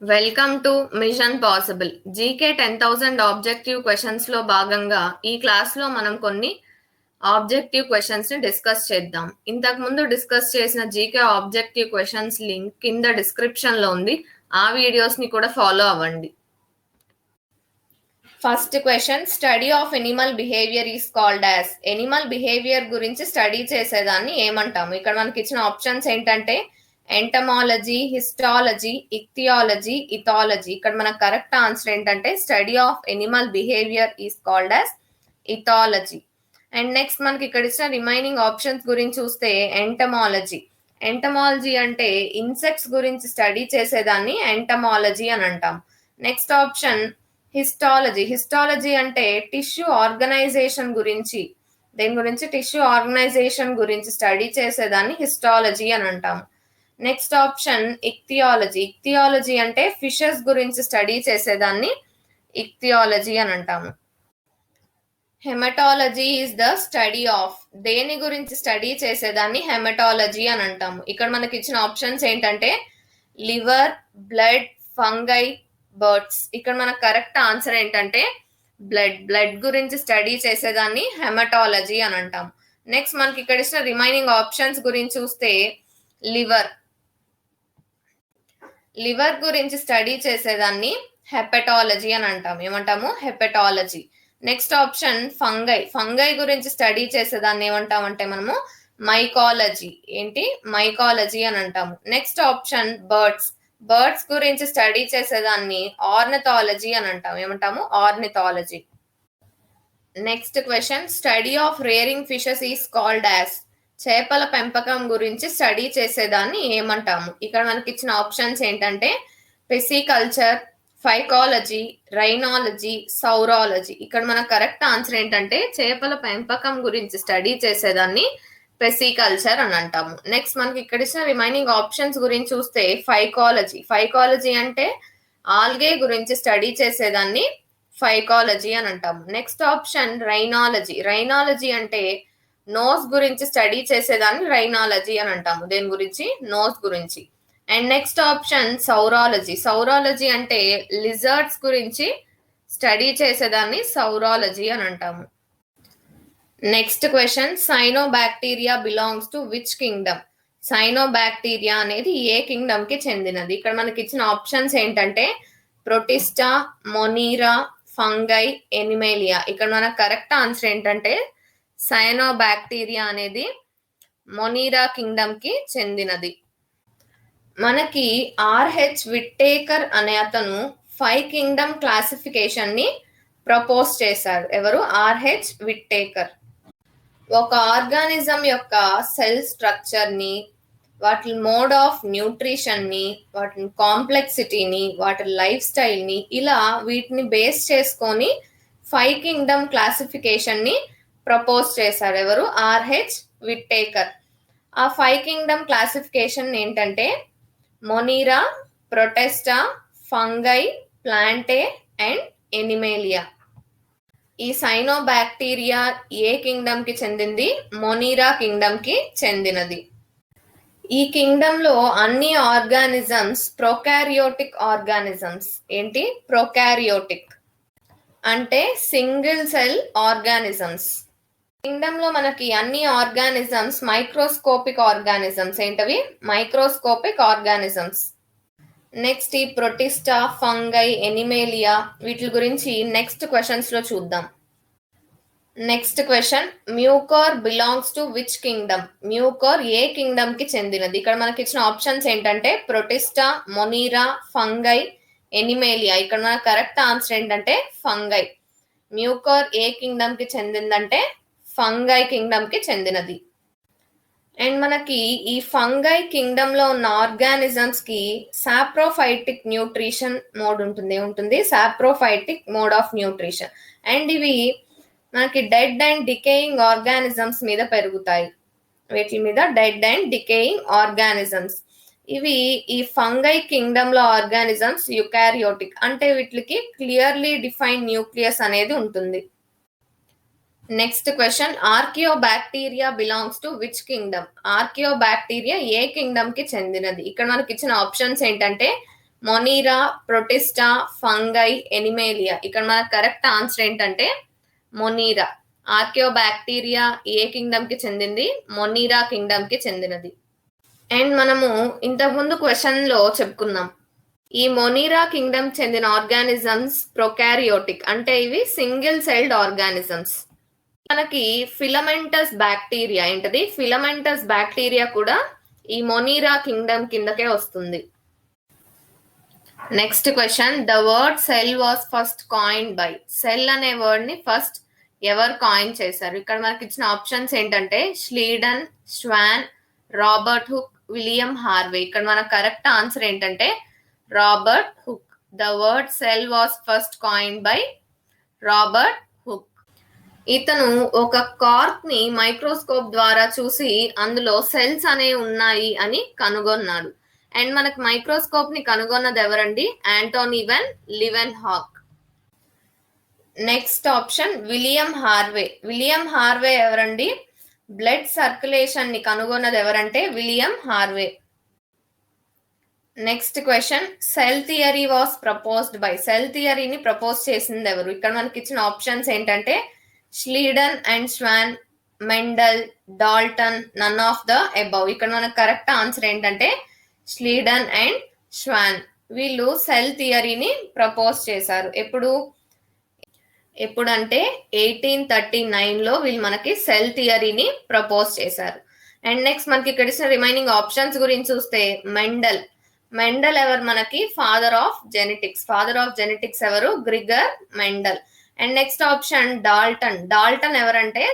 Welcome to machine possible GK 10,000 objective questions లో భాగంగా ఈ క్లాస్ లో మనం కొన్ని ఆబ్జెక్టివ్ క్వశ్చన్స్ ని డిస్కస్ చేద్దాం. ఇంతకు ముందు డిస్కస్ చేసిన జీకే ఆబ్జెక్టివ్ క్వశ్చన్స్ లింక్ కింద డిస్క్రిప్షన్ లో ఉంది. ఆ వీడియోస్ ని కూడా ఫాలో అవ్వండి. First question, study of Animal behaviour is called as. Animal behaviour గురించి స్టడీ చేసేదాన్ని ఏమంటాము? ఇక్కడ మనకి ఇచ్చిన ఆప్షన్స్ ఏంటంటే ఎంటమాలజీ, హిస్టాలజీ, ఇక్తియాలజీ, ఇథాలజీ. ఇక్కడ మన కరెక్ట్ ఆన్సర్ ఏంటంటే study of Animal behaviour is called as ethology. And next మనకి ఇక్కడ ఇచ్చిన రిమైనింగ్ ఆప్షన్స్ గురించి చూస్తే ఎంటమాలజీ. ఎంటమాలజీ అంటే ఇన్సెక్ట్స్ గురించి స్టడీ చేసేదాన్ని ఎంటమాలజీ అని అంటాం. Next option histology. హిస్టాలజీ అంటే టిష్యూ ఆర్గనైజేషన్ గురించి, దేని గురించి? టిష్యూ ఆర్గనైజేషన్ గురించి స్టడీ చేసేదాన్ని హిస్టాలజీ అని అంటాం. Next option ఇక్తియాలజీ. ఇక్తియాలజీ అంటే ఫిషెస్ గురించి స్టడీ చేసేదాన్ని ఇక్తియాలజీ అని అంటాము. Haematology is the study of. దేని గురించి స్టడీ చేసేదాన్ని హెమటాలజీ అని అంటాము. ఇక్కడ మనకి ఇచ్చిన ఆప్షన్స్ ఏంటంటే లివర్, బ్లడ్, ఫంగై, బర్డ్స్. ఇక్కడ మనకు కరెక్ట్ ఆన్సర్ ఏంటంటే బ్లడ్. బ్లడ్ గురించి స్టడీ చేసేదాన్ని హెమటాలజీ అని అంటాం. నెక్స్ట్ మనకి ఇక్కడ ఇచ్చిన రిమైనింగ్ ఆప్షన్స్ గురించి చూస్తే లివర్. లివర్ గురించి స్టడీ చేసేదాన్ని హెపటాలజీ అని అంటాం. ఏమంటాము? Hepatology. Next option fungi. Fungi గురించి స్టడీ చేసేదాన్ని ఏమంటామంటే మనము మైకాలజీ. ఏంటి? మైకాలజీ అని అంటాము. Next option birds. బర్డ్స్ గురించి స్టడీ చేసేదాన్ని ఆర్నిథాలజీ అని అంటాం. ఏమంటాము? Ornithology. Next question, study of rearing fishes is called as. చేపల పెంపకం గురించి స్టడీ చేసేదాన్ని ఏమంటాము? ఇక్కడ మనకి ఇచ్చిన ఆప్షన్స్ ఏంటంటే పిసికల్చర్, ఫైకాలజీ, రైనాలజీ, సౌరాలజీ. ఇక్కడ మన కరెక్ట్ ఆన్సర్ ఏంటంటే చేపల పెంపకం గురించి స్టడీ చేసేదాన్ని పెసికల్చర్ అని అంటాము. నెక్స్ట్ మనకి ఇక్కడ ఇచ్చిన రిమైనింగ్ ఆప్షన్స్ గురించి చూస్తే ఫైకాలజీ. ఫైకాలజీ అంటే ఆల్గే గురించి స్టడీ చేసేదాన్ని ఫైకాలజీ అని అంటాము. Next option rhinology. రైనాలజీ అంటే నోస్ గురించి స్టడీ చేసేదాన్ని రైనాలజీ అని అంటాము. దేని గురించి? నోస్ గురించి. And next option saurology. Saurology అంటే లిజర్డ్స్ గురించి స్టడీ చేసేదాన్ని సౌరాలజీ అని అంటాము. Next question, cyanobacteria belongs to which kingdom. Cyanobacteria అనేది ఏ కింగ్డమ్ కి చెందినది? ఇక్కడ మనకి ఇచ్చిన ఆప్షన్స్ ఏంటంటే ప్రొటిస్టా, మొనీరా, ఫంగై, ఎనిమేలియా. ఇక్కడ మన కరెక్ట్ ఆన్సర్ ఏంటంటే సైనోబాక్టీరియా అనేది మొనీరా కింగ్డమ్ కి చెందినది. మనకి ఆర్హెచ్ విట్టేకర్ అనే అతను 5 కింగ్డమ్ క్లాసిఫికేషన్ ని ప్రపోజ్ చేశారు. ఎవరు? R H Whittaker. ఒక ఆర్గానిజం యొక్క సెల్ స్ట్రక్చర్ ని, వాటి మోడ్ ఆఫ్ న్యూట్రిషన్ ని, వాటి కాంప్లెక్సిటీని, వాటి లైఫ్ స్టైల్ ని, ఇలా వీటిని బేస్ చేసుకొని 5 కింగ్డమ్ క్లాసిఫికేషన్ ని ప్రపోజ్ చేశారు. ఎవరు? R H Whittaker. ఆ 5 కింగ్డమ్ క్లాసిఫికేషన్ ఏంటంటే మొనీరా, Protista, fungi, Plantae and Animalia. ఈ సైనోబాక్టీరియా ఏ కింగ్డమ్ కి చెందింది? మొనీరా కింగ్డమ్ కి చెందినది. ఈ కింగ్డమ్ లో అన్ని ఆర్గానిజమ్స్ ప్రొకారియోటిక్ ఆర్గానిజమ్స్. ఏంటి? ప్రొకారియోటిక్ అంటే సింగిల్ సెల్ ఆర్గానిజమ్స్. కింగ్డమ్ లో మనకి అన్ని ఆర్గానిజమ్స్ మైక్రోస్కోపిక్ ఆర్గానిజమ్స్. ఏంటవి? Microscopic organisms. నెక్స్ట్ ఈ ప్రొటిస్టా, ఫంగై, ఎనిమేలియా వీటి గురించి నెక్స్ట్ క్వశ్చన్స్ లో చూద్దాం. Next question, Mucor belongs to which Kingdom. Mucor A kingdom కి చెందినది? ఇక్కడ మనకి ఇచ్చిన ఆప్షన్స్ ఏంటంటే ప్రొటిస్టా, మొనీరా, ఫంగై, ఎనిమేలియా. ఇక్కడ మన కరెక్ట్ ఆన్సర్ ఏంటంటే ఫంగై. మ్యూకార్ ఏ కింగ్డమ్ కి చెందిందంటే ఫంగై కింగ్డమ్ కి చెందినది. అండ్ మనకి ఈ ఫంగై కింగ్డమ్ లో ఉన్న ఆర్గానిజమ్స్ కి సాప్రోఫైటిక్ న్యూట్రిషన్ మోడ్ ఉంటుంది. Saprophytic mode of nutrition. And ఇవి మనకి డెడ్ అండ్ డికేయింగ్ ఆర్గానిజమ్స్ మీద పెరుగుతాయి. వీటి మీద డెడ్ అండ్ డికేయింగ్ ఆర్గానిజమ్స్. ఇవి ఈ ఫంగై కింగ్డమ్ లో ఆర్గానిజమ్స్ యుకారియోటిక్ అంటే వీటికి క్లియర్లీ డిఫైన్ న్యూక్లియస్ అనేది ఉంటుంది. Next question, archaebacteria belongs to which kingdom. Archaebacteria ఏ కింగ్డమ్ కి చెందినది? ఇక్కడ మనకి ఇచ్చిన ఆప్షన్స్ ఏంటంటే మొనీరా, ప్రొటిస్టా, ఫంగై, ఎనిమేలియా. ఇక్కడ మనకు కరెక్ట్ ఆన్సర్ ఏంటంటే మొనీరా. ఆర్కియోబాక్టీరియా ఏ కింగ్డమ్ కి చెందింది? మొనీరా కింగ్డమ్ కి చెందినది. అండ్ మనము ఇంతకుముందు క్వశ్చన్ లో చెప్పుకున్నాం, ఈ మొనీరా కింగ్డమ్ చెందిన ఆర్గానిజమ్స్ ప్రొకారియోటిక్, అంటే ఇవి సింగిల్ సెల్డ్ ఆర్గానిజమ్స్. మనకి ఫిలమెంటస్ బ్యాక్టీరియా ఏంటది? ఫిలమెంటస్ బ్యాక్టీరియా కూడా ఈ మొనీరా కింగ్డమ్ కిందకే వస్తుంది. Next question, the word cell was first coined by. Cell అనే వర్డ్ ని ఫస్ట్ ఎవరు కాయిన్ చేశారు? ఇక్కడ మనకి ఇచ్చిన ఆప్షన్స్ ఏంటంటే Schleiden, Schwann, Robert Hooke, William Harvey. ఇక్కడ మన కరెక్ట్ ఆన్సర్ ఏంటంటే Robert Hooke. The word cell was first coined by Robert hook. ఇతను ఒక కార్క్ ని మైక్రోస్కోప్ ద్వారా చూసి అందులో సెల్స్ అనేవి ఉన్నాయి అని కనుగొన్నాడు. అండ్ మనకు మైక్రోస్కోప్ ని కనుగొన్నది ఎవరండి? Antony van Leeuwenhoek. Next option William Harvey. William Harvey ఎవరండి? బ్లడ్ సర్క్యులేషన్ ని కనుగొన్నది ఎవరంటే William Harvey. Next question, cell theory was proposed by. Cell థియరీని ప్రపోజ్ చేసింది ఎవరు? ఇక్కడ మనకి ఇచ్చిన ఆప్షన్స్ ఏంటంటే Schleiden and Schwann, Mendel, Dalton, none of the above. ఇక్కడ మనకు కరెక్ట్ ఆన్సర్ ఏంటంటే ష్లీడన్ అండ్ ష్వాన్. వీళ్ళు సెల్ థియరీని ప్రపోజ్ చేశారు. ఎప్పుడంటే 1839లో వీళ్ళు మనకి సెల్ థియరీని ప్రపోజ్ చేశారు. అండ్ నెక్స్ట్ మనకి ఇక్కడ ఇచ్చిన రిమైనింగ్ ఆప్షన్స్ గురించి చూస్తే మెండల్. మెండల్ ఎవరు మనకి? Father of genetics. Father of genetics ఎవరు? Gregor Mendel. And next option Dalton. Dalton ఎవరంటే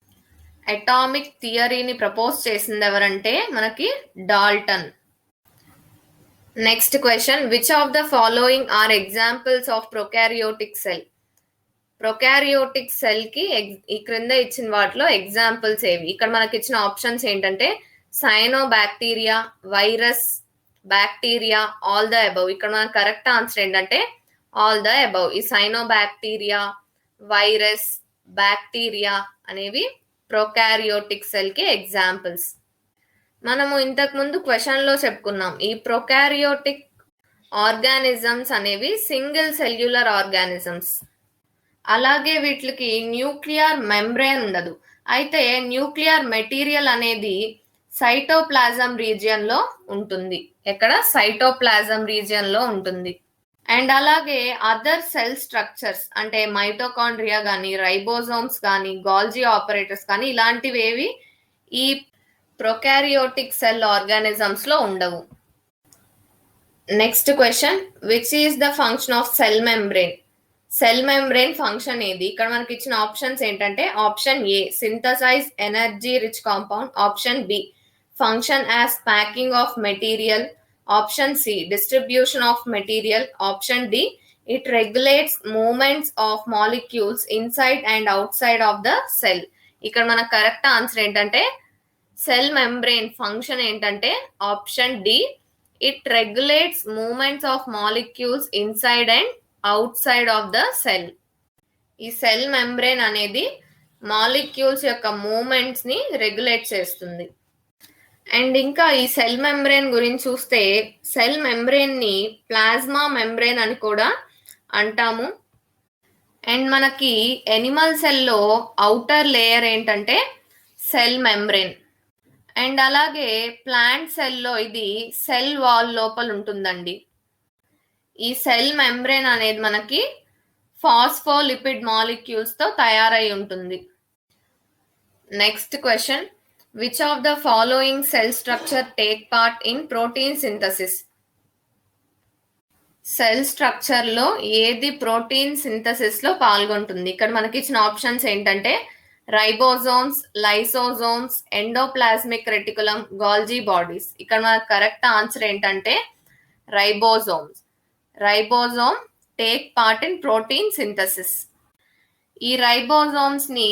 అటామిక్ థియరీని ప్రపోజ్ చేసింది ఎవరంటే మనకి Dalton. Next question, which of the following are examples of prokaryotic cell. Prokaryotic cell కి ఈ క్రింద ఇచ్చిన వాటిలో ఎగ్జాంపుల్స్ ఏవి? ఇక్కడ మనకి ఇచ్చిన ఆప్షన్స్ ఏంటంటే cyano bacteria, virus, bacteria, all the above. ఇక్కడ మనకు కరెక్ట్ ఆన్సర్ ఏంటంటే ఆల్ ద అబౌవ్. ఈ సైనో బ్యాక్టీరియా, వైరస్, బ్యాక్టీరియా అనేవి ప్రొకారియోటిక్ సెల్ కి ఎగ్జాంపుల్స్. మనము ఇంతకు ముందు క్వశ్చన్ లో చెప్పుకున్నాం, ఈ ప్రొకారియోటిక్ ఆర్గానిజమ్స్ అనేవి సింగిల్ సెల్యులర్ ఆర్గానిజమ్స్. అలాగే వీటికి న్యూక్లియర్ మెంబ్రేన్ ఉండదు. అయితే న్యూక్లియర్ మెటీరియల్ అనేది సైటోప్లాజం రీజియన్ లో ఉంటుంది. ఎక్కడ? సైటోప్లాజం రీజియన్ లో ఉంటుంది. అండ్ అలాగే అదర్ సెల్ స్ట్రక్చర్స్ అంటే మైటోకాండ్రియా కానీ, రైబోజోమ్స్ కానీ, గాల్జీ ఆపరేటర్స్ కానీ ఇలాంటివేవి ఈ ప్రొకారియోటిక్ సెల్ ఆర్గానిజమ్స్ లో ఉండవు. Next question, which is the function of cell membrane. Cell membrane function ఏది? ఇక్కడ మనకి ఇచ్చిన ఆప్షన్స్ ఏంటంటే option A synthesize energy rich compound, option B function as packing of material, option C distribution of material, option D it regulates movements of molecules inside and outside of the cell. ఇక్కడ మన correct answer ఏంటంటే cell membrane function ఏంటంటే option D it regulates movements of molecules inside and outside of the cell. ఈ cell membrane అనేది molecules యొక్క moments ని regulate చేస్తుంది. And ఇంకా ఈ సెల్ మెంబ్రేన్ గురించి చూస్తే సెల్ మెంబ్రేన్ ని ప్లాస్మా మెంబ్రేన్ అని కూడా అంటాము. అండ్ మనకి ఎనిమల్ సెల్లో అవుటర్ లేయర్ ఏంటంటే సెల్ మెంబ్రేన్. అండ్ అలాగే ప్లాంట్ సెల్లో ఇది సెల్ వాల్ లోపల ఉంటుందండి. ఈ సెల్ మెంబ్రేన్ అనేది మనకి ఫాస్ఫోలిపిడ్ మాలిక్యూల్స్ తో తయారై ఉంటుంది. Next question, which of the following cell structure take part in protein synthesis. Cell structure లో ఏది ప్రోటీన్ సింథసిస్ లో పాల్గొంటుంది? ఇక్కడ మనకి ఇచ్చిన ఆప్షన్స్ ఏంటంటే ribosomes, lysosomes, endoplasmic reticulum, Golgi bodies. ఇక్కడ మనకు కరెక్ట్ ఆన్సర్ ఏంటంటే ribosomes. Ribosome take part in protein synthesis. ఈ రైబోజోమ్స్ ని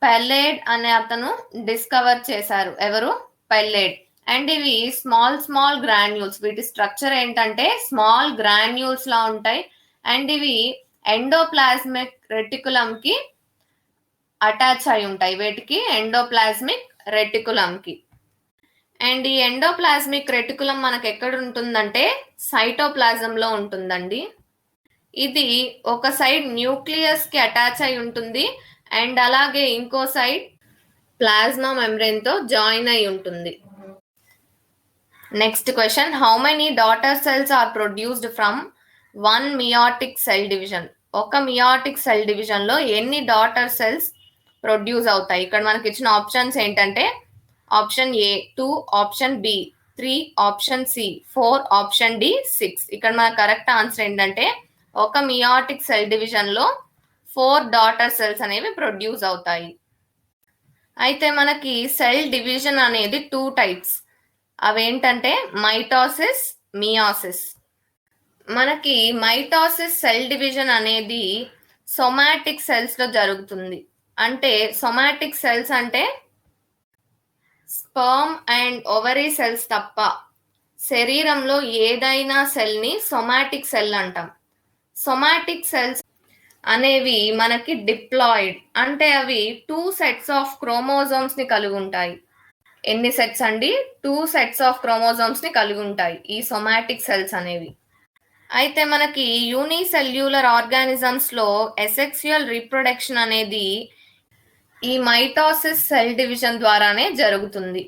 పెల్లెడ్ అనే అతను డిస్కవర్ చేశారు. ఎవరు? పెల్లెడ్. అండ్ ఇవి స్మాల్ గ్రాన్యూల్స్. వీటి స్ట్రక్చర్ ఏంటంటే స్మాల్ గ్రాన్యూల్స్ లా ఉంటాయి. అండ్ ఇవి ఎండోప్లాస్మిక్ రెటికులం కి అటాచ్ అయి ఉంటాయి. వీటికి ఎండోప్లాస్మిక్ రెటికులం కి. అండ్ ఈ ఎండోప్లాస్మిక్ రెటికులం మనకు ఎక్కడ ఉంటుందంటే సైటోప్లాజంలో ఉంటుందండి. ఇది ఒక సైడ్ న్యూక్లియస్ కి అటాచ్ అయి ఉంటుంది అండ్ అలాగే ఇంకో సైడ్ ప్లాస్మా మెంబ్రెయిన్ తో జాయిన్ అయి ఉంటుంది. Next question, how many daughter cells are produced from one meiotic cell division? ఒక మియాటిక్ సెల్ డివిజన్ లో ఎన్ని డాటర్ సెల్స్ ప్రొడ్యూస్ అవుతాయి? ఇక్కడ మనకి ఇచ్చిన ఆప్షన్స్ ఏంటంటే option A 2, option B 3, option C 4, option D 6. ఇక్కడ మన కరెక్ట్ ఆన్సర్ ఏంటంటే ఒక మియాటిక్ సెల్ డివిజన్ లో 4 డాటర్ సెల్స్ అనేవి ప్రొడ్యూస్ అవుతాయి. అయితే మనకి సెల్ డివిజన్ అనేది 2 టైప్స్. అవేంటంటే మైటోసిస్, మియోసిస్. మనకి మైటోసిస్ సెల్ డివిజన్ అనేది సొమాటిక్ సెల్స్ లో జరుగుతుంది. అంటే సొమాటిక్ సెల్స్ అంటే స్పర్మ్ అండ్ ఓవరీ సెల్స్ తప్ప శరీరంలో ఏదైనా సెల్ ని సొమాటిక్ సెల్ అంటాం. సొమాటిక్ సెల్స్ అనేవి మనకి డిప్లాయిడ్ అంటే అవి 2 సెట్స్ ఆఫ్ క్రోమోజోమ్స్ ని కలిగి ఉంటాయి. ఎన్ని సెట్స్ అండి? 2 సెట్స్ ఆఫ్ క్రోమోజోమ్స్ ని కలిగి ఉంటాయి ఈ సొమాటిక్ సెల్స్ అనేవి. అయితే మనకి యూనిసెల్యులర్ ఆర్గానిజమ్స్ లో ఎసెక్సువల్ రీప్రొడక్షన్ అనేది ఈ మైటోసిస్ సెల్ డివిజన్ ద్వారానే జరుగుతుంది.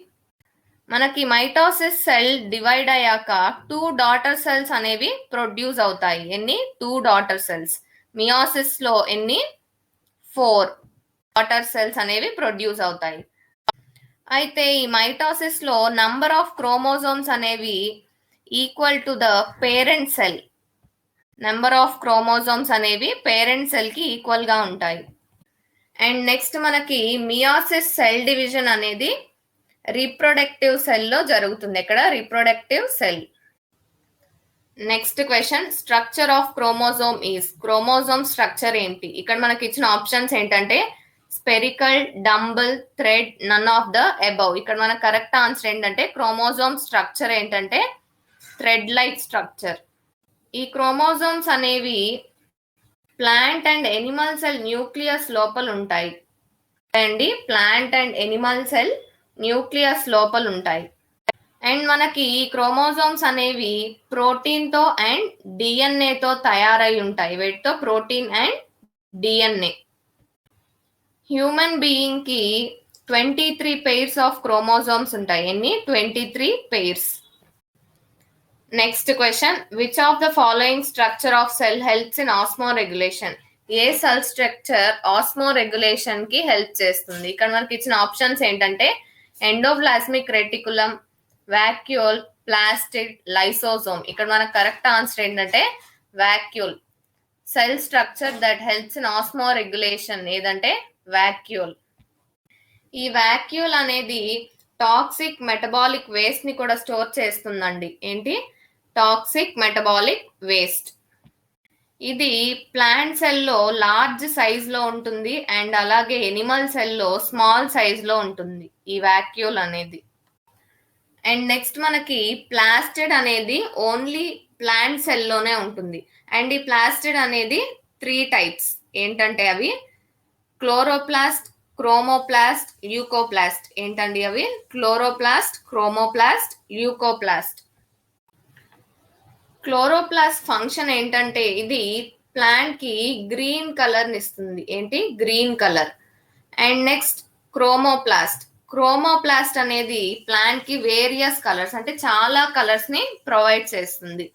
మనకి మైటోసిస్ సెల్ డివైడ్ అయ్యాక 2 డాటర్ సెల్స్ అనేవి ప్రొడ్యూస్ అవుతాయి. ఎన్ని? 2 డాటర్ సెల్స్. మియోసిస్ లో ఎన్ని? 4 డాటర్ సెల్స్ అనేవి ప్రొడ్యూస్ అవుతాయి. అయితే ఈ మైటోసిస్ లో నంబర్ ఆఫ్ క్రోమోజోమ్స్ అనేవి equal to the parent cell. Number of chromosomes అనేవి పేరెంట్ సెల్ కి ఈక్వల్ గా ఉంటాయి. అండ్ నెక్స్ట్ మనకి మియోసిస్ సెల్ డివిజన్ అనేది రీప్రొడక్టివ్ సెల్ లో జరుగుతుంది. ఎక్కడ? Reproductive cell. Next question, structure of chromosome is. Chromosome structure ఏంటి? ఇక్కడ మనకి ఇచ్చిన ఆప్షన్స్ ఏంటంటే spherical, dumbbell, thread, none of the above. ఇక్కడ మన కరెక్ట్ ఆన్సర్ ఏంటంటే క్రోమోజోమ్ స్ట్రక్చర్ ఏంటంటే థ్రెడ్ లైక్ స్ట్రక్చర్. ఈ క్రోమోజోమ్స్ అనేవి plant and Animal cell nucleus లోపల ఉంటాయి అండి. Plant and Animal cell nucleus లోపల ఉంటాయి. అండ్ మనకి ఈ క్రోమోజోమ్స్ అనేవి ప్రోటీన్ తో అండ్ డిఎన్ఏ తో తయారై ఉంటాయి. వీటితో protein and DNA. Human being కి 23 pairs ఆఫ్ క్రోమోజోమ్స్ ఉంటాయి. ఎన్ని? 23 pairs. Next question, which of the following structure of cell helps in osmoregulation? ఏ సెల్ స్ట్రక్చర్ ఆస్మోరెగ్యులేషన్ కి హెల్ప్ చేస్తుంది? ఇక్కడ మనకి ఇచ్చిన ఆప్షన్స్ ఏంటంటే endoplasmic reticulum, vacuole, plastid, lysosome. ఇక్కడ మనకు కరెక్ట్ ఆన్సర్ ఏంటంటే vacuole. Cell structure that helps in osmoregulation ఏదంటే వాక్యూల్. ఈ వాక్యూల్ అనేది టాక్సిక్ మెటబాలిక్ వేస్ట్ ని కూడా స్టోర్ చేస్తుందండి. ఏంటి? Toxic metabolic waste. ఇది ప్లాంట్ సెల్ లో లార్జ్ సైజ్ లో ఉంటుంది అండ్ అలాగే ఎనిమల్ సెల్ లో స్మాల్ సైజ్ లో ఉంటుంది ఈ వాక్యూల్ అనేది. అండ్ నెక్స్ట్ మనకి ప్లాస్టిడ్ అనేది ఓన్లీ ప్లాంట్ సెల్ లోనే ఉంటుంది. అండ్ ఈ ప్లాస్టిడ్ అనేది 3 టైప్స్. ఏంటంటే అవి క్లోరోప్లాస్ట్, క్రోమోప్లాస్ట్, ల్యూకోప్లాస్ట్. ఏంటండి అవి? Chloroplast, chromoplast, leucoplast. Chloroplast function ఏంటంటే ఇది ప్లాంట్ కి గ్రీన్ కలర్ ని ఇస్తుంది. ఏంటి? Green colour. And next chromoplast. Chromoplast అనేది ప్లాంట్ కి వేరియస్ కలర్స్ అంటే చాలా కలర్స్ ని ప్రొవైడ్ చేస్తుంది.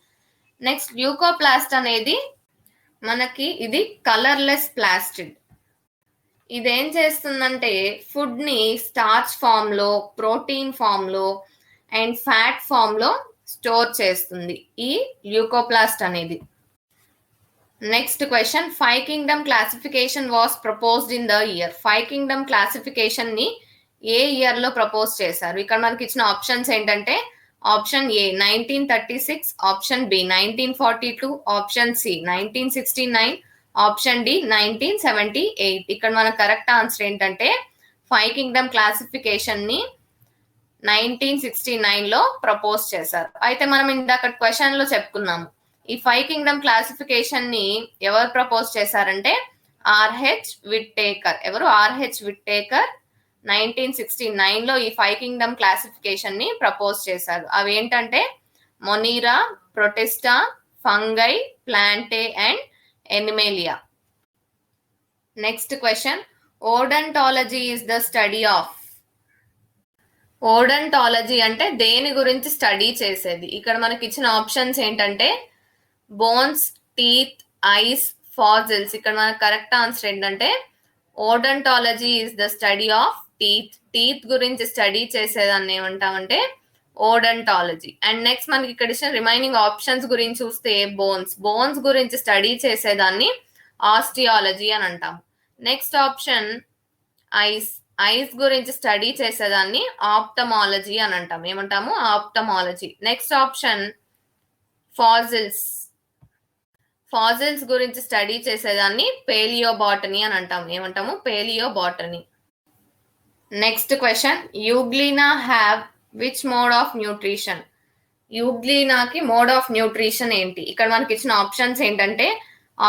నెక్స్ట్ ల్యూకోప్లాస్ట్ అనేది మనకి ఇది కలర్లెస్ ప్లాస్టిడ్. ఇదేం చేస్తుందంటే ఫుడ్ ని స్టార్చ్ ఫామ్ లో, ప్రోటీన్ ఫామ్ లో అండ్ ఫ్యాట్ ఫామ్ లో స్టోర్ చేస్తుంది ఈ ల్యూకోప్లాస్ట్ అనేది. Next question, 5 kingdom classification was proposed in the year. 5 kingdom classification ని ఏ ఇయర్ లో ప్రపోజ్ చేశారు? ఇక్కడ మనకి ఇచ్చిన ఆప్షన్స్ ఏంటంటే option A 1936, option B 1942, option C 1969, option D 1978. ఇక్కడ మన కరెక్ట్ ఆన్సర్ ఏంటంటే 5 kingdom క్లాసిఫికేషన్ ని 1969 లో ప్రపోజ్ చేశారు. అయితే మనం ఇందాక క్వశ్చన్ లో చెప్పుకున్నాము ఈ 5 kingdom క్లాసిఫికేషన్ ని ఎవరు ప్రపోజ్ చేశారంటే ఆర్హెచ్ విట్టేకర్. ఎవరు? ఆర్హెచ్ విట్టేకర్ 1969లో ఈ 5 కింగ్డమ్ క్లాసిఫికేషన్ ని ప్రపోజ్ చేశారు. అవి ఏంటంటే Monera, Protista, Fungi, Plantae and Animalia. Next question, odontology is the study of. Odontology అంటే దేని గురించి స్టడీ చేసేది? ఇక్కడ మనకి ఇచ్చిన ఆప్షన్స్ ఏంటంటే బోన్స్, టీత్, ఐస్, ఫాజిల్స్. ఇక్కడ మనకు కరెక్ట్ ఆన్సర్ ఏంటంటే odontology is the study of teeth. Teeth గురించి స్టడీ చేసేదాన్ని ఏమంటామంటే ఓడెంటాలజీ. అండ్ నెక్స్ట్ మనకి ఇక్కడ ఇచ్చిన రిమైనింగ్ ఆప్షన్స్ గురించి చూస్తే బోన్స్ గురించి స్టడీ చేసేదాన్ని ఆస్టియాలజీ అని అంటాం. నెక్స్ట్ ఆప్షన్ ఐస్ గురించి స్టడీ చేసేదాన్ని ఆప్టమాలజీ అని అంటాం. ఏమంటాము? ఆప్టమాలజీ. నెక్స్ట్ ఆప్షన్ ఫాజిల్స్ గురించి స్టడీ చేసేదాన్ని పేలియోబాటనీ అని అంటాం. ఏమంటాము? Palaeobotany. Next question, Euglena have which mode of nutrition. యూగ్లీనాకి మోడ్ ఆఫ్ న్యూట్రిషన్ ఏంటి? ఇక్కడ మనకి ఇచ్చిన ఆప్షన్స్ ఏంటంటే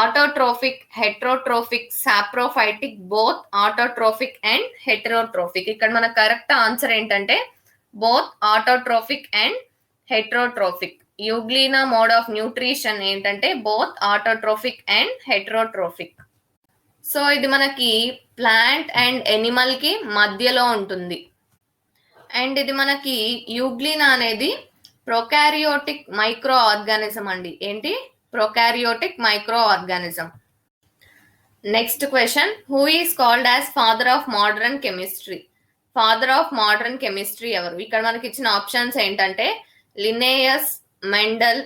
autotrophic, heterotrophic, saprophytic, both autotrophic and heterotrophic. ఇక్కడ మన కరెక్ట్ ఆన్సర్ ఏంటంటే both autotrophic and heterotrophic. Euglena mode of nutrition ఏంటంటే both autotrophic and heterotrophic. So ఇది మనకి ప్లాంట్ అండ్ ఎనిమల్ కి మధ్యలో ఉంటుంది. అండ్ ఇది మనకి యూగ్లీనా అనేది ప్రొకారియోటిక్ మైక్రో ఆర్గానిజం అండి. ఏంటి? Prokaryotic micro organism. Next question, who is called as father of modern chemistry. Father of modern chemistry ఎవరు? ఇక్కడ మనకి ఇచ్చిన ఆప్షన్స్ ఏంటంటే లినేయస్, మెండల్,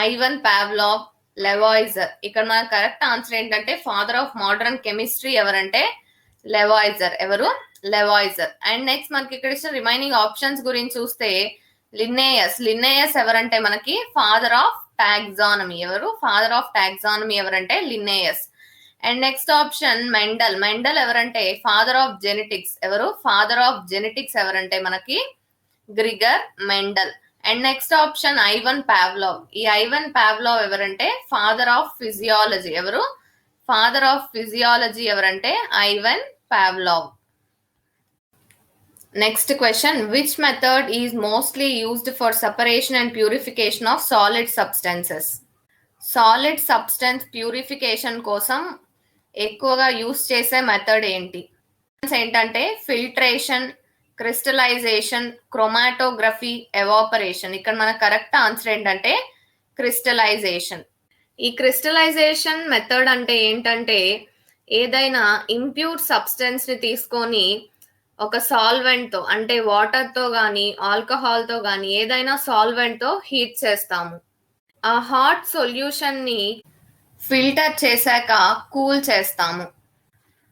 ఐవన్ పావ్లావ్, లెవాయిజర్. ఇక్కడ మన కరెక్ట్ ఆన్సర్ ఏంటంటే ఫాదర్ ఆఫ్ మోడర్న్ కెమిస్ట్రీ ఎవరంటే లెవాయిజర్. ఎవరు? లెవాయిజర్. అండ్ నెక్స్ట్ మనకి ఇక్కడ ఇచ్చిన రిమైనింగ్ ఆప్షన్స్ గురించి చూస్తే లిన్నేయస్ ఎవరంటే మనకి ఫాదర్ ఆఫ్ టాక్సానమీ. ఎవరు? ఫాదర్ ఆఫ్ టాక్సానమీ ఎవరంటే Linnaeus. And next option Mendel ఎవరంటే ఫాదర్ ఆఫ్ జెనెటిక్స్. ఎవరు? ఫాదర్ ఆఫ్ జెనెటిక్స్ ఎవరంటే మనకి Gregor Mendel. And next option Ivan పావ్లావ్. ఈ ఐవన్ పావ్లావ్ ఎవరంటే ఫాదర్ ఆఫ్ ఫిజియాలజీ. ఎవరు? ఫాదర్ ఆఫ్ ఫిజియాలజీ ఎవరంటే Ivan పావ్లావ్. Next question, which method is mostly used for separation and purification of solid substances. Solid substance purification కోసం ఎక్కువగా use చేసే method ఏంటి? ఏంటంటే filtration, crystallisation, chromatography, evaporation. ఇక్కడ మన కరెక్ట్ ఆన్సర్ ఏంటంటే క్రిస్టలైజేషన్. ఈ క్రిస్టలైజేషన్ మెథడ్ అంటే ఏంటంటే ఏదైనా ఇంప్యూర్ సబ్స్టెన్స్ ని తీసుకొని ఒక సాల్వెంట్ తో అంటే వాటర్ తో గానీ ఆల్కహాల్ తో గానీ ఏదైనా సాల్వెంట్ తో హీట్ చేస్తాము. ఆ హాట్ సొల్యూషన్ ని ఫిల్టర్ చేశాక కూల్ చేస్తాము.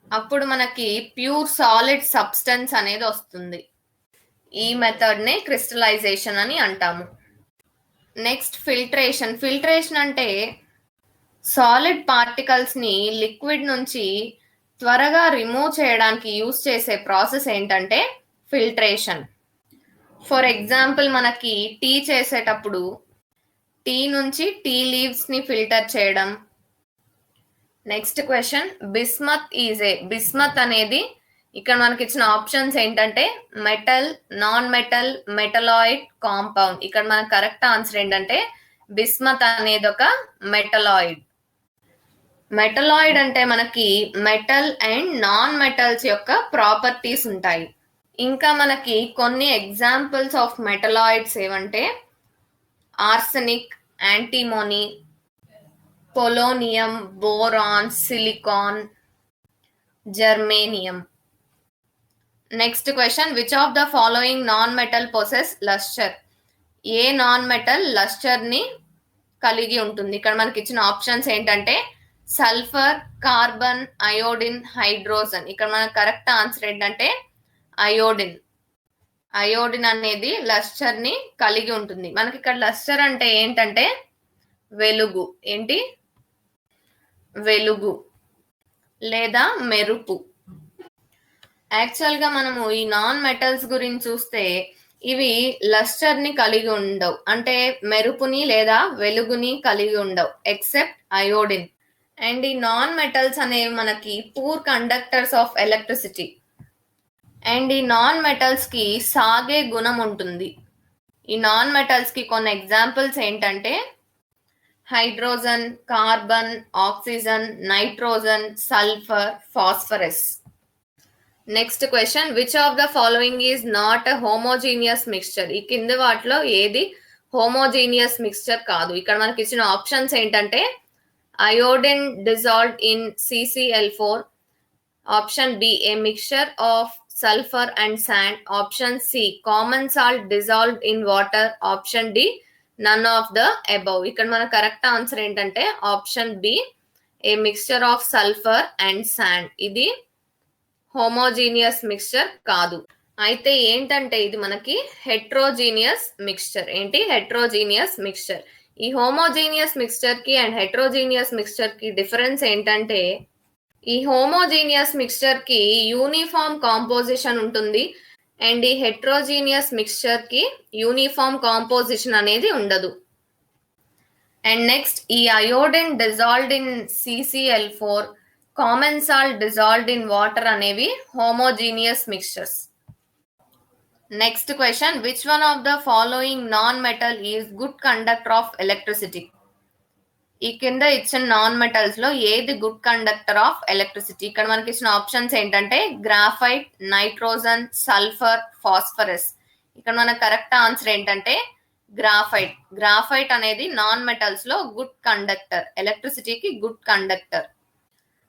అప్పుడు మనకి ప్యూర్ సాలిడ్ సబ్స్టెన్స్ అనేది వస్తుంది. ఈ మెథడ్ నే క్రిస్టలైజేషన్ అని అంటాము. నెక్స్ట్ ఫిల్ట్రేషన్ అంటే సాలిడ్ పార్టికల్స్ ని లిక్విడ్ నుంచి త్వరగా రిమూవ్ చేయడానికి యూజ్ చేసే ప్రాసెస్ ఏంటంటే ఫిల్ట్రేషన్. ఫర్ ఎగ్జాంపుల్ మనకి టీ చేసేటప్పుడు టీ నుంచి టీ లీవ్స్ ని ఫిల్టర్ చేయడం. నెక్స్ట్ క్వశ్చన్, బిస్మత్ అనేది ఇక్కడ మనకి ఇచ్చిన ఆప్షన్స్ ఏంటంటే metal, non metal, metalloid, compound. ఇక్కడ మనకు కరెక్ట్ ఆన్సర్ ఏంటంటే బిస్మత్ అనేది ఒక మెటలాయిడ్. మెటలాయిడ్ అంటే మనకి మెటల్ అండ్ నాన్ మెటల్స్ యొక్క ప్రాపర్టీస్ ఉంటాయి. ఇంకా మనకి కొన్ని ఎగ్జాంపుల్స్ ఆఫ్ మెటలాయిడ్స్ ఏమంటే arsenic, antimony, polonium, boron, silicon, germanium. Next question, which of the following non metal possess lustre. A non metal lustre ని కలిగి ఉంటుంది? ఇక్కడ మనకి ఇచ్చిన ఆప్షన్స్ ఏంటంటే సల్ఫర్, కార్బన్, అయోడిన్, హైడ్రోజన్. ఇక్కడ మన కరెక్ట్ ఆన్సర్ ఏంటంటే అయోడిన్ అనేది లస్టర్ ని కలిగి ఉంటుంది. మనకి ఇక్కడ లస్టర్ అంటే ఏంటంటే వెలుగు. ఏంటి? వెలుగు లేదా మెరుపు. యాక్చువల్ గా మనము ఈ నాన్ మెటల్స్ గురించి చూస్తే ఇవి లస్టర్ ని కలిగి ఉండవు, అంటే మెరుపుని లేదా వెలుగుని కలిగి ఉండవు ఎక్సెప్ట్ అయోడిన్. అండ్ ఈ నాన్ మెటల్స్ అనేవి మనకి poor conductors of electricity. And ఈ నాన్ మెటల్స్ కి సాగే గుణం ఉంటుంది. ఈ నాన్ మెటల్స్ కి కొన్ని ఎగ్జాంపుల్స్ ఏంటంటే hydrogen, carbon, oxygen, nitrogen, sulphur, phosphorus. Next question, which of the following is not a homogeneous mixture? ఈ కింది వాటిలో ఏది హోమోజీనియస్ మిక్స్చర్ కాదు? ఇక్కడ మనకి ఇచ్చిన ఆప్షన్స్ ఏంటంటే iodine dissolved in CCl4, option B a mixture of sulfur and sand, option C common salt dissolved in water, option D none of the above. ఇక్కడ మన కరెక్ట్ ఆన్సర్ ఏంటంటే option B a mixture of sulphur and sand. ఇది homogeneous mixture కాదు. అయితే ఏంటంటే ఇది మనకి heterogeneous mixture. ఏంటి? Heterogeneous mixture. ఈ హోమోజీనియస్ మిక్స్చర్ కి అండ్ హెట్రోజీనియస్ మిక్స్చర్ కి డిఫరెన్స్ ఏంటంటే ఈ హోమోజీనియస్ మిక్స్చర్ కి యూనిఫామ్ కాంపోజిషన్ ఉంటుంది అండ్ ఈ హెట్రోజీనియస్ మిక్స్చర్ కి యూనిఫామ్ కాంపోజిషన్ అనేది ఉండదు. అండ్ నెక్స్ట్ ఈ iodine dissolved in CCl4, common salt dissolved in water అనేవి homogeneous mixtures. Next question, which one of the following non metal is good conductor of electricity? ఈ కింద ఇచ్చిన non metals లో ఏది good conductor of electricity? ఇక్కడ మనకి ఇచ్చిన options ఏంటంటే గ్రాఫైట్, నైట్రోజన్, సల్ఫర్, ఫాస్ఫరస్. ఇక్కడ మన కరెక్ట్ ఆన్సర్ ఏంటంటే గ్రాఫైట్. గ్రాఫైట్ అనేది నాన్ మెటల్స్ లో గుడ్ కండక్టర్, ఎలక్ట్రిసిటీకి గుడ్ కండక్టర్.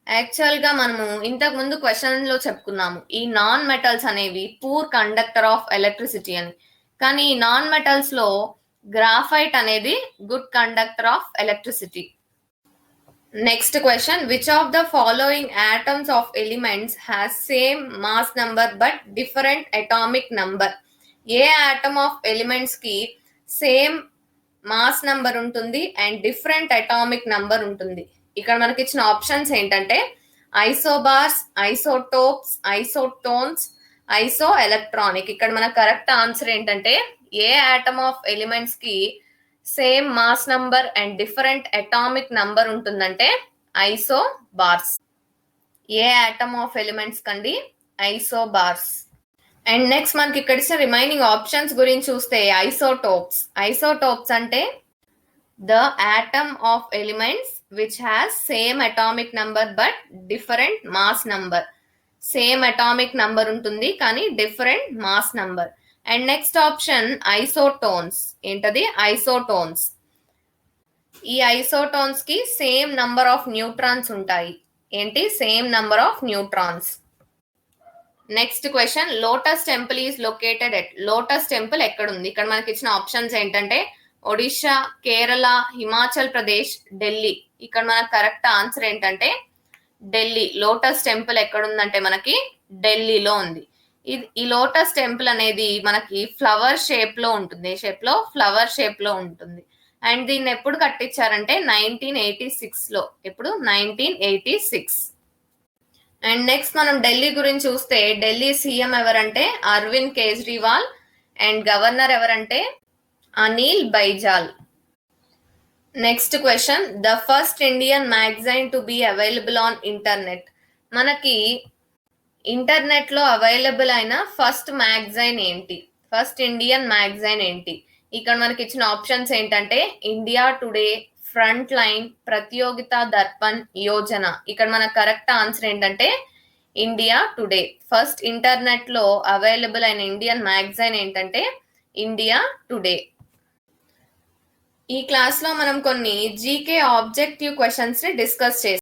యాక్చువల్ గా మనము ఇంతకు ముందు క్వశ్చన్ లో చెప్పుకున్నాము ఈ నాన్ మెటల్స్ అనేవి పూర్ కండక్టర్ ఆఫ్ ఎలక్ట్రిసిటీ అని. కానీ ఈ నాన్ మెటల్స్ లో గ్రాఫైట్ అనేది good conductor of electricity. Next question, which of the following atoms of elements has same mass number but different atomic number? ఏ ఆటమ్ ఆఫ్ ఎలిమెంట్స్ కి same mass number ఉంటుంది and different atomic number ఉంటుంది? ఇక్కడ మనకి ఇచ్చిన options ఏంటంటే isobars, isotopes, isotones, iso electronic. ఇక్కడ మన కరెక్ట్ ఆన్సర్ ఏంటంటే ఏ ఆటమ్ ఆఫ్ ఎలిమెంట్స్ కి same mass number and different atomic number ఉంటుందంటే ఐసోబార్స్. ఏ ఆటమ్ ఆఫ్ ఎలిమెంట్స్ కండి? ఐసోబార్స్. అండ్ నెక్స్ట్ మనకి ఇక్కడ ఇచ్చిన రిమైనింగ్ ఆప్షన్స్ గురించి చూస్తే ఐసోటోప్స్. ఐసోటోప్స్ అంటే the atom of elements which has same atomic number but different mass number. Same atomic number ఉంటుంది కానీ different mass number. And next option isotones. ఏంటది? ఐసోటోన్స్. ఈ ఐసోటోన్స్ కి సేమ్ నంబర్ ఆఫ్ న్యూట్రాన్స్ ఉంటాయి. ఏంటి? Same number of neutrons. Next question, lotus temple is located at? Lotus temple ఎక్కడుంది? ఇక్కడ మనకి ఇచ్చిన ఆప్షన్స్ ఏంటంటే ఒడిషా, కేరళ, హిమాచల్ ప్రదేశ్, ఢిల్లీ. ఇక్కడ మనకు కరెక్ట్ ఆన్సర్ ఏంటంటే ఢిల్లీ. లోటస్ టెంపుల్ ఎక్కడుందంటే మనకి ఢిల్లీలో ఉంది. ఈ లోటస్ టెంపుల్ అనేది మనకి ఫ్లవర్ షేప్ లో ఉంటుంది. ఏ షేప్ లో? ఫ్లవర్ షేప్ లో ఉంటుంది. అండ్ దీన్ని ఎప్పుడు కట్టించారంటే 1986 లో. ఎప్పుడు? 1986. అండ్ నెక్స్ట్ మనం ఢిల్లీ గురించి చూస్తే ఢిల్లీ సీఎం ఎవరంటే అరవింద్ కేజ్రీవాల్ అండ్ గవర్నర్ ఎవరంటే Anil Baijal. Next question, the first Indian magazine to be available on internet? మనకి ఇంటర్నెట్ లో అవైలబుల్ అయిన ఫస్ట్ మ్యాగజైన్ ఏంటి? ఫస్ట్ ఇండియన్ మ్యాగజైన్ ఏంటి? ఇక్కడ మనకి ఇచ్చిన ఆప్షన్స్ ఏంటంటే India Today, frontline, Pratiyogita Darpan, Yojana. ఇక్కడ మన కరెక్ట్ ఆన్సర్ ఏంటంటే ఇండియా టుడే. ఫస్ట్ ఇంటర్నెట్ లో అవైలబుల్ అయిన ఇండియన్ మ్యాగజైన్ ఏంటంటే ఇండియా టుడే. ఈ క్లాస్ లో మనం కొన్ని జీకే ఆబ్జెక్టివ్ క్వశ్చన్స్ ని డిస్కస్ చేస్తాం.